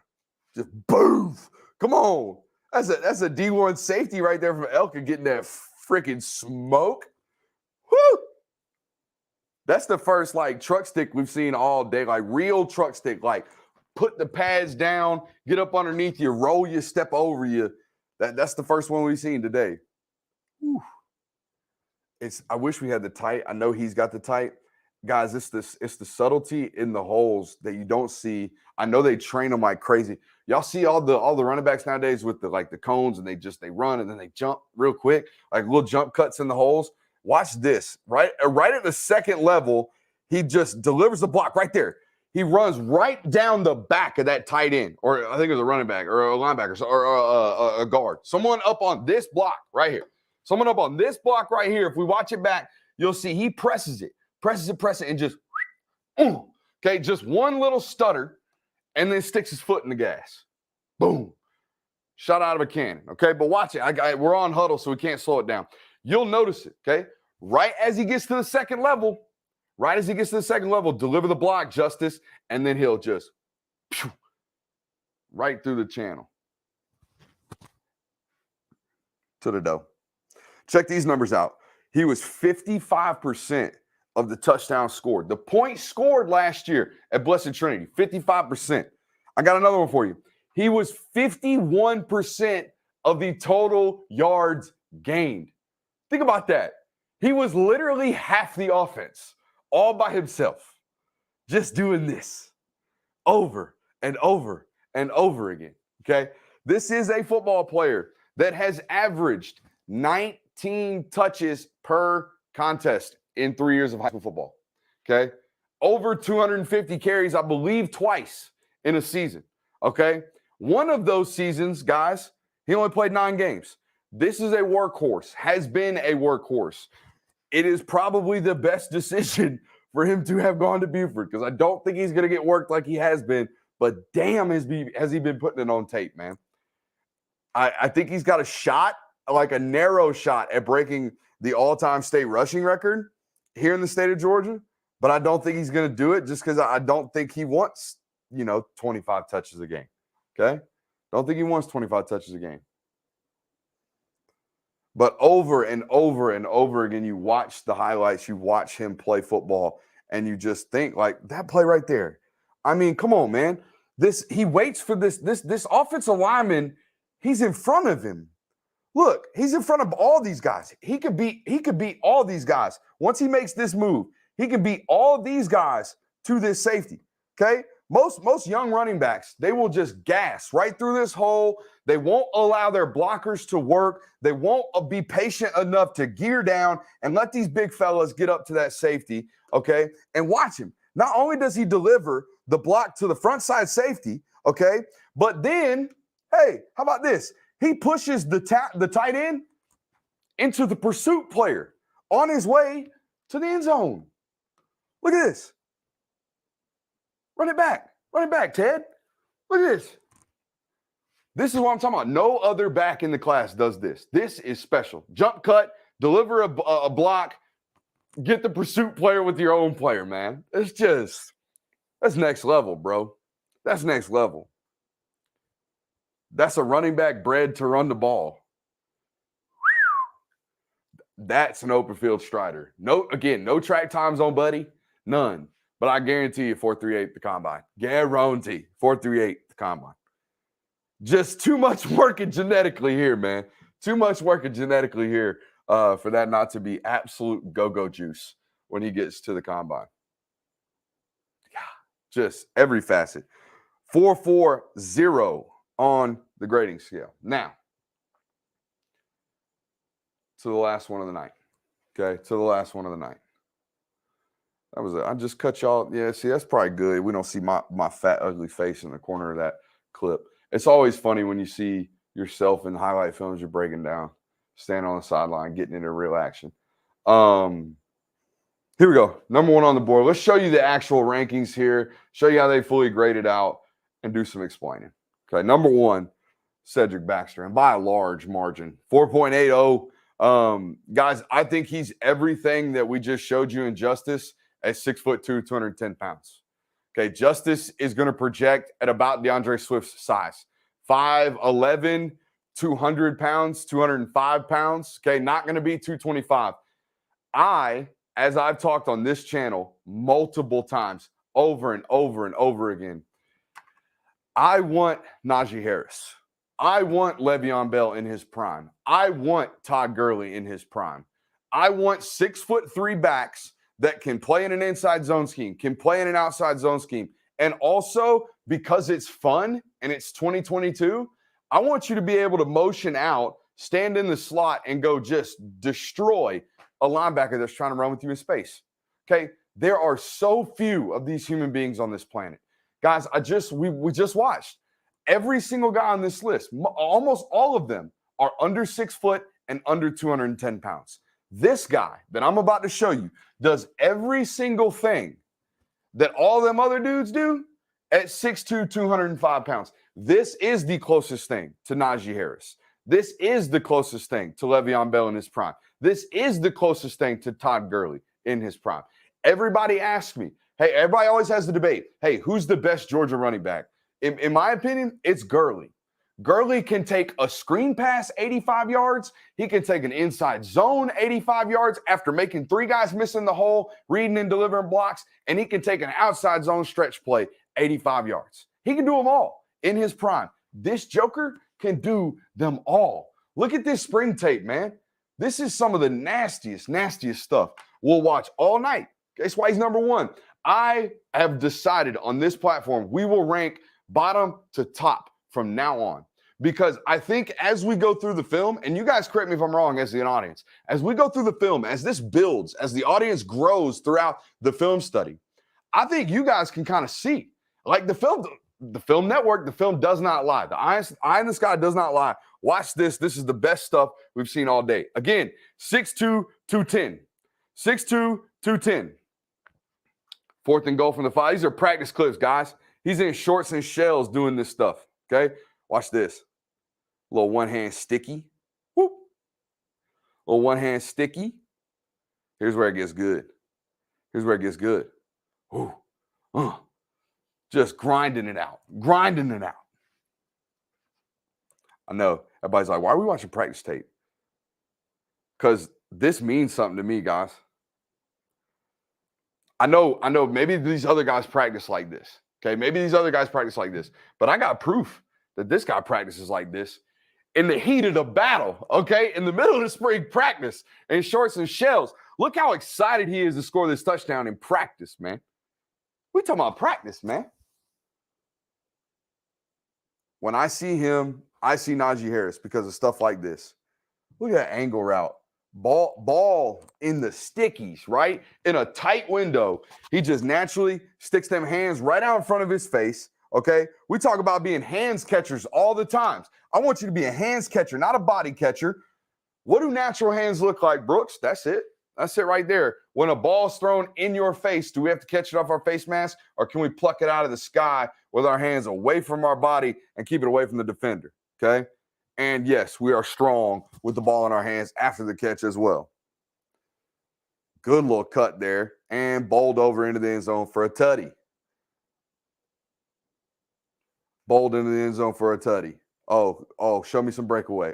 Just boom. Come on. That's a D1 safety right there from Elka getting that freaking smoke. Woo! That's the first like truck stick we've seen all day, like real truck stick, like put the pads down, get up underneath you, roll you, step over you. That's the first one we've seen today. Whew. I wish we had the tight. I know he's got the tight. Guys, it's the subtlety in the holes that you don't see. I know they train them like crazy. Y'all see all the running backs nowadays with the cones, and they run and then they jump real quick, like little jump cuts in the holes. Watch this. Right at the second level, he just delivers the block right there. He runs right down the back of that tight end, or I think it was a running back or a linebacker or a guard. Someone up on this block right here. Someone up on this block right here. If we watch it back, you'll see he presses it, and just, okay, just one little stutter, and then sticks his foot in the gas. Boom. Shot out of a cannon, okay? But watch it. We're on huddle, so we can't slow it down. You'll notice it, okay? Right as he gets to the second level, deliver the block, Justice, and then he'll just right through the channel to the dough. Check these numbers out. He was 55% of the touchdowns scored. The points scored last year at Blessed Trinity, 55%. I got another one for you. He was 51% of the total yards gained. Think about that. He was literally half the offense all by himself, just doing this over and over and over again, okay? This is a football player that has averaged 19 touches per contest in 3 years of high school football, okay? Over 250 carries, I believe, twice in a season, okay? One of those seasons, guys, he only played 9 games. This is a workhorse, has been a workhorse. It is probably the best decision for him to have gone to Buford, because I don't think he's going to get worked like he has been, but damn, has he been putting it on tape, man. I think he's got a shot, like a narrow shot at breaking the all-time state rushing record here in the state of Georgia, but I don't think he's going to do it just because I don't think he wants, 25 touches a game, okay? Don't think he wants 25 touches a game. But over and over and over again, you watch the highlights, you watch him play football, and you just think, like, that play right there. I mean, come on, man. He waits for this offensive lineman. He's in front of him. Look, he's in front of all these guys. He could beat all these guys. Once he makes this move, he can beat all these guys to this safety. Okay? Most young running backs, they will just gas right through this hole. They won't allow their blockers to work. They won't be patient enough to gear down and let these big fellas get up to that safety, okay? And watch him. Not only does he deliver the block to the front side safety, okay, but then, hey, how about this? He pushes the tight end into the pursuit player on his way to the end zone. Look at this. Run it back, Ted. Look at this. This is what I'm talking about. No other back in the class does this. This is special. Jump cut, deliver a block, get the pursuit player with your own player, man. That's next level, bro. That's next level. That's a running back bred to run the ball. That's an open field strider. No track times on Buddy. None. But I guarantee you 4.38 the combine. Guarantee 4.38 the combine. Just too much working genetically here, man. Too much working genetically here for that not to be absolute go-go juice when he gets to the combine. Yeah, just every facet. 4.40 on the grading scale. Now, to the last one of the night. Okay, to the last one of the night. I just cut y'all. Yeah, see, that's probably good. We don't see my fat, ugly face in the corner of that clip. It's always funny when you see yourself in highlight films you're breaking down, standing on the sideline, getting into real action. Here we go. Number one on the board. Let's show you the actual rankings here, show you how they fully graded out, and do some explaining. Okay, number one, Cedric Baxter, and by a large margin, 4.80. Guys, I think he's everything that we just showed you in Justice at 6'2", 210 pounds. Okay, Justice is going to project at about DeAndre Swift's size. 5'11", 200 pounds, 205 pounds. Okay, not going to be 225. As I've talked on this channel multiple times, over and over and over again, I want Najee Harris. I want Le'Veon Bell in his prime. I want Todd Gurley in his prime. I want 6'3" backs that can play in an inside zone scheme, can play in an outside zone scheme. And also, because it's fun and it's 2022, I want you to be able to motion out, stand in the slot, and go just destroy a linebacker that's trying to run with you in space. Okay? There are so few of these human beings on this planet. Guys, we just watched. Every single guy on this list, almost all of them, are under 6 foot and under 210 pounds. This guy that I'm about to show you does every single thing that all them other dudes do at 6'2", 205 pounds. This is the closest thing to Najee Harris. This is the closest thing to Le'Veon Bell in his prime. This is the closest thing to Todd Gurley in his prime. Everybody asks me, hey, everybody always has the debate, hey, who's the best Georgia running back? In my opinion, it's Gurley. Gurley can take a screen pass 85 yards. He can take an inside zone 85 yards after making 3 guys missing the hole, reading and delivering blocks, and he can take an outside zone stretch play 85 yards. He can do them all in his prime. This Joker can do them all. Look at this spring tape, man. This is some of the nastiest stuff we'll watch all night. That's why he's number one. I have decided on this platform, we will rank bottom to top from now on. Because I think as we go through the film, and you guys correct me if I'm wrong as the audience, as we go through the film, as this builds, as the audience grows throughout the film study, I think you guys can kind of see, like the film network, the film does not lie. The eye in the sky does not lie. Watch this. This is the best stuff we've seen all day. Again, 6'2", 210. 6'2", 210. 4th and goal from the 5. These are practice clips, guys. He's in shorts and shells doing this stuff, okay? Watch this. Little one-hand sticky. Whoop. Little one-hand sticky. Here's where it gets good. Here's where it gets good. Ooh. Just grinding it out. Grinding it out. I know. Everybody's like, why are we watching practice tape? Because this means something to me, guys. I know maybe these other guys practice like this. Okay, maybe these other guys practice like this. But I got proof that this guy practices like this in the heat of the battle, okay? In the middle of the spring practice in shorts and shells. Look how excited he is to score this touchdown in practice, man. We talking about practice, man. When I see him, I see Najee Harris because of stuff like this. Look at that angle route. Ball in the stickies, right? In a tight window. He just naturally sticks them hands right out in front of his face, okay? We talk about being hands catchers all the times. I want you to be a hands catcher, not a body catcher. What do natural hands look like, Brooks? That's it. That's it right there. When a ball's thrown in your face, do we have to catch it off our face mask, or can we pluck it out of the sky with our hands away from our body and keep it away from the defender, okay? And yes, we are strong with the ball in our hands after the catch as well. Good little cut there, and bowled over into the end zone for a tutty. Bowled into the end zone for a tutty. Oh, show me some breakaway.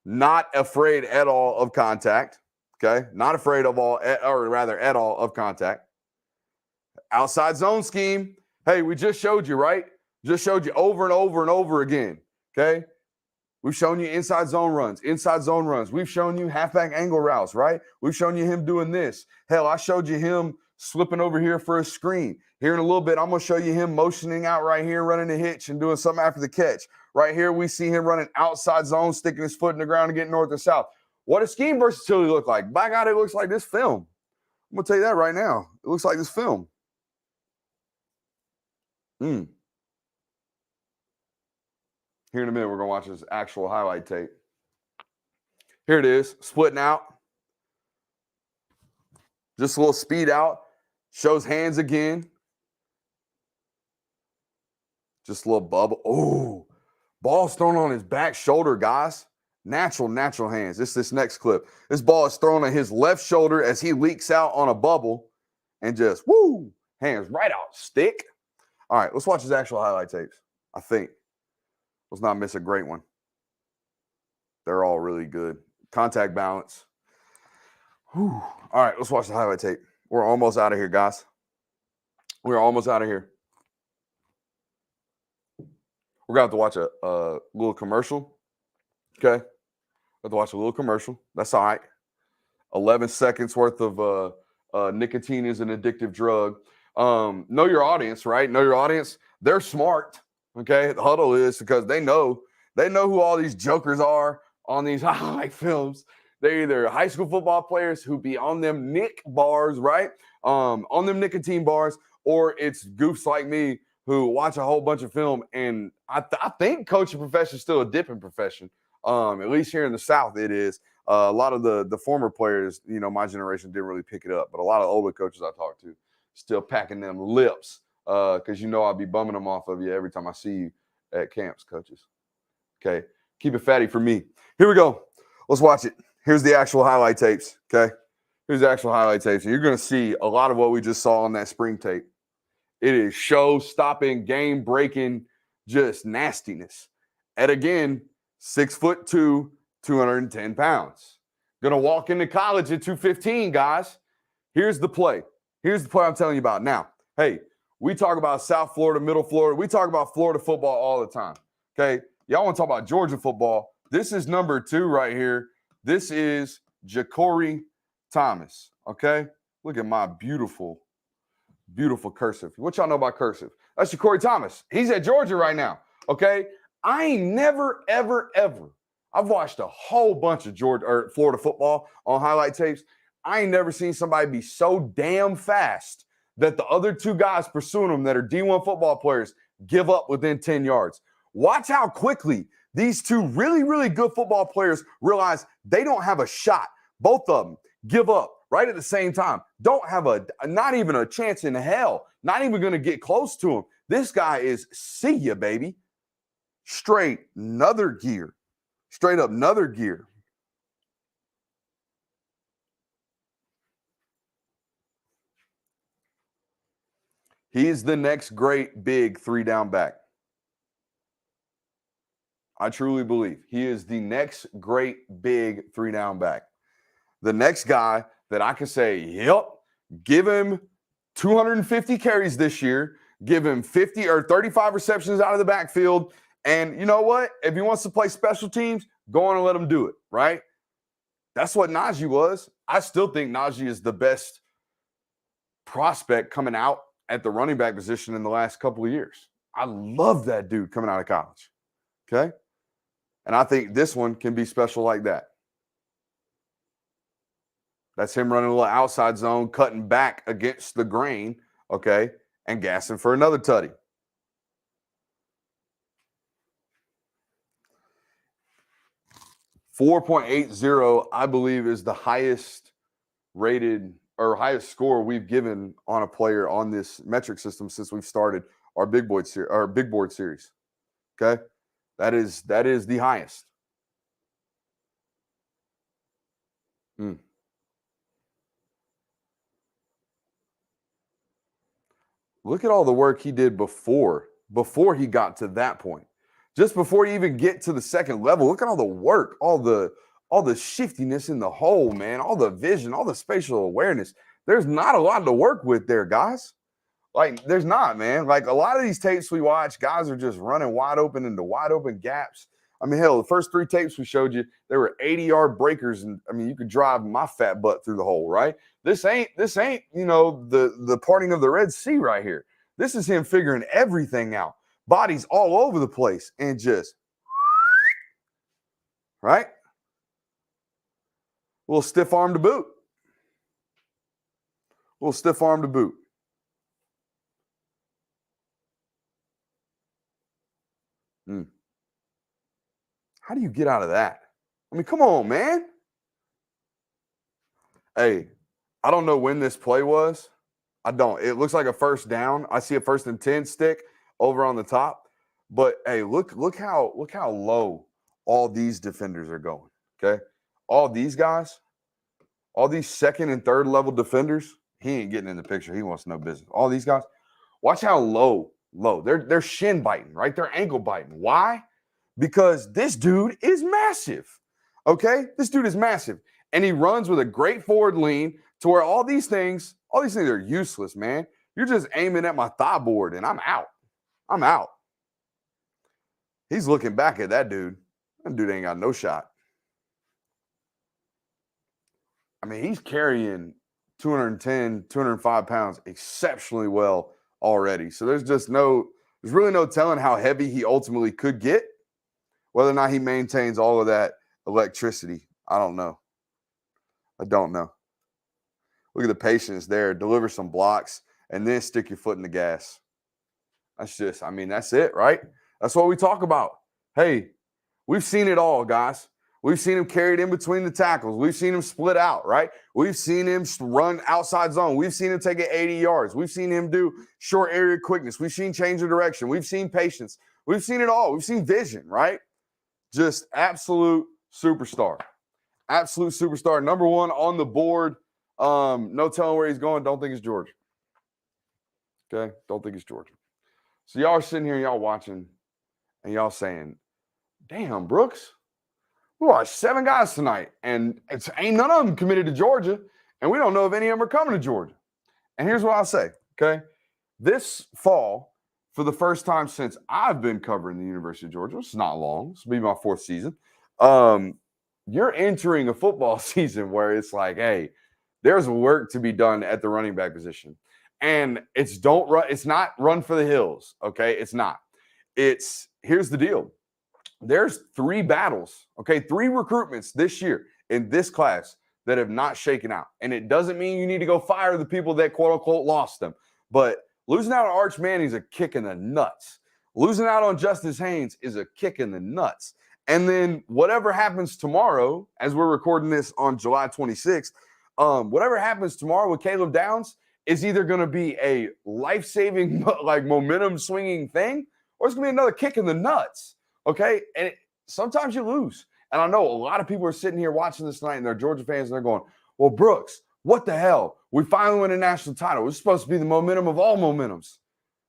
Not afraid at all of contact. Okay, not afraid of at all of contact. Outside zone scheme. Hey, we just showed you, right? Just showed you over and over and over again. Okay, we've shown you inside zone runs. We've shown you halfback angle routes, right? We've shown you him doing this. Hell, I showed you him slipping over here for a screen. Here in a little bit, I'm going to show you him motioning out right here, running a hitch and doing something after the catch. Right here, we see him running outside zone, sticking his foot in the ground and getting north or south. What does scheme versatility look like? By God, it looks like this film. I'm going to tell you that right now. It looks like this film. Here in a minute, we're going to watch this actual highlight tape. Here it is, splitting out. Just a little speed out. Shows hands again. Just a little bubble. Oh, ball's thrown on his back shoulder, guys. Natural hands. This next clip. This ball is thrown on his left shoulder as he leaks out on a bubble and just, woo, hands right out. Stick. All right, let's watch his actual highlight tapes, I think. Let's not miss a great one. They're all really good. Contact balance. Whew. All right, let's watch the highlight tape. We're almost out of here, guys. We're almost out of here. We're going to have to watch a little commercial. Okay? Have to watch a little commercial. That's all right. 11 seconds worth of nicotine is an addictive drug. Know your audience, right? Know your audience. They're smart. Okay? The huddle is because they know who all these jokers are on these highlight films. They're either high school football players who be on them Nick bars, right? On them nicotine bars, or it's goofs like me who watch a whole bunch of film. And I think coaching profession is still a dipping profession. At least here in the South, it is. A lot of the former players, my generation didn't really pick it up, but a lot of older coaches I talked to still packing them lips because I'll be bumming them off of you every time I see you at camps, coaches. Okay, keep it fatty for me. Here we go. Let's watch it. Here's the actual highlight tapes, okay? Here's the actual highlight tapes. And you're going to see a lot of what we just saw on that spring tape. It is show-stopping, game-breaking, just nastiness. At, again, 6'2", 210 pounds. Going to walk into college at 215, guys. Here's the play. Here's the play I'm telling you about. Now, hey, we talk about South Florida, Middle Florida. We talk about Florida football all the time, okay? Y'all want to talk about Georgia football. This is number 2 right here. This is Ja'Cory Thomas, okay? Look at my beautiful, beautiful cursive. What y'all know about cursive? That's Ja'Cory Thomas. He's at Georgia right now, okay? I ain't never, ever, ever. I've watched a whole bunch of Florida football on highlight tapes. I ain't never seen somebody be so damn fast that the other 2 guys pursuing them that are D1 football players give up within 10 yards. Watch how quickly these 2 really, really good football players realize they don't have a shot. Both of them give up right at the same time. Don't have not even a chance in hell. Not even going to get close to him. This guy is see ya, baby. Straight another gear. Straight up another gear. He's the next great big 3-down back. I truly believe he is the next great big 3-down back. The next guy that I can say, yep, give him 250 carries this year, give him 50 or 35 receptions out of the backfield. And you know what? If he wants to play special teams, go on and let him do it, right? That's what Najee was. I still think Najee is the best prospect coming out at the running back position in the last couple of years. I love that dude coming out of college, okay? And I think this one can be special like that. That's him running a little outside zone, cutting back against the grain, okay, and gassing for another tutty. .80, I believe, is the highest rated or highest score we've given on a player on this metric system since we've started our big board series. Okay, that is the highest. Look at all the work he did before he got to that point. Just before you even get to the second level, look at all the work, all the shiftiness in the hole, man, all the vision, all the spatial awareness. There's not a lot to work with there, guys. Like, there's not, man. Like, a lot of these tapes we watch, guys are just running wide open into wide open gaps. I mean, hell, the first 3 tapes we showed you, there were 80-yard breakers, and I mean, you could drive my fat butt through the hole, right? This ain't, the parting of the Red Sea right here. This is him figuring everything out. Bodies all over the place and just, right? A little stiff arm to boot. A little stiff arm to boot. How do you get out of that? I mean, come on, man. Hey, I don't know when this play was. I don't. It looks like a first down. I see a 1st and 10 stick over on the top. But hey, look how low all these defenders are going. Okay. All these guys, all these 2nd and 3rd level defenders, he ain't getting in the picture. He wants no business. All these guys, watch how low. They're shin biting, right? They're ankle biting. Why? Because this dude is massive. Okay? This dude is massive. And he runs with a great forward lean to where all these things are useless, man. You're just aiming at my thigh board and I'm out. He's looking back at that dude. That dude ain't got no shot. I mean, he's carrying 210, 205 pounds exceptionally well already. So there's really no telling how heavy he ultimately could get. Whether or not he maintains all of that electricity, I don't know. Look at the patience there. Deliver some blocks and then stick your foot in the gas. That's it, right? That's what we talk about. Hey, we've seen it all, guys. We've seen him carried in between the tackles. We've seen him split out, right? We've seen him run outside zone. We've seen him take it 80 yards. We've seen him do short area quickness. We've seen change of direction. We've seen patience. We've seen it all. We've seen vision, right? Just absolute superstar. Absolute superstar. Number 1 on the board. No telling where he's going. Don't think it's Georgia. Okay? Don't think it's Georgia. So y'all are sitting here, y'all watching, and y'all saying, damn, Brooks, we watched 7 guys tonight, and ain't none of them committed to Georgia, and we don't know if any of them are coming to Georgia. And here's what I'll say, okay? This fall, for the first time since I've been covering the University of Georgia, which is not long, this will be my 4th season, you're entering a football season where it's like, hey, there's work to be done at the running back position. And it's not run for the hills, okay? It's not. Here's the deal. There's 3 battles, okay? 3 recruitments this year in this class that have not shaken out. And it doesn't mean you need to go fire the people that quote unquote lost them. But losing out on Arch Manning's a kick in the nuts. Losing out on Justice Haynes is a kick in the nuts. And then whatever happens tomorrow, as we're recording this on July 26th, whatever happens tomorrow with Caleb Downs is either going to be a life-saving, like momentum swinging thing, or it's going to be another kick in the nuts. Okay. And sometimes you lose. And I know a lot of people are sitting here watching this tonight and they're Georgia fans and they're going, well, Brooks, what the hell? We finally win a national title. It's supposed to be the momentum of all momentums.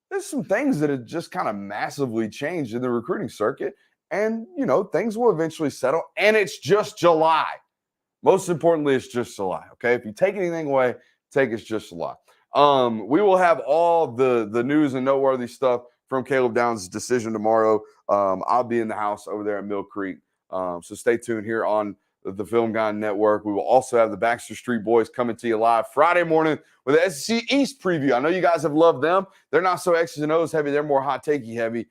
There's some things that have just kind of massively changed in the recruiting circuit. And, things will eventually settle. And it's just July. Most importantly, it's just July. Okay. If you take anything away, it's just July. We will have all the news and noteworthy stuff from Caleb Downs' decision tomorrow. I'll be in the house over there at Mill Creek. So stay tuned here on the Film Guy Network. We will also have the Baxter Street Boys coming to you live Friday morning with the SEC East preview. I know you guys have loved them. They're not so X's and O's heavy. They're more hot takey heavy.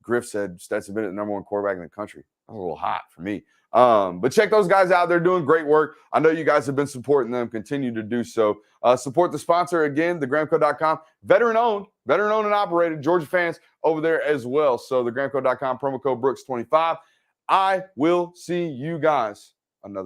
Griff said Stetson Bennett, the number 1 quarterback in the country. That's a little hot for me. But check those guys out. They're doing great work. I know you guys have been supporting them. Continue to do so. Support the sponsor again, thegramco.com. Veteran-owned and operated. Georgia fans over there as well. So thegramco.com, promo code Brooks25. I will see you guys another time.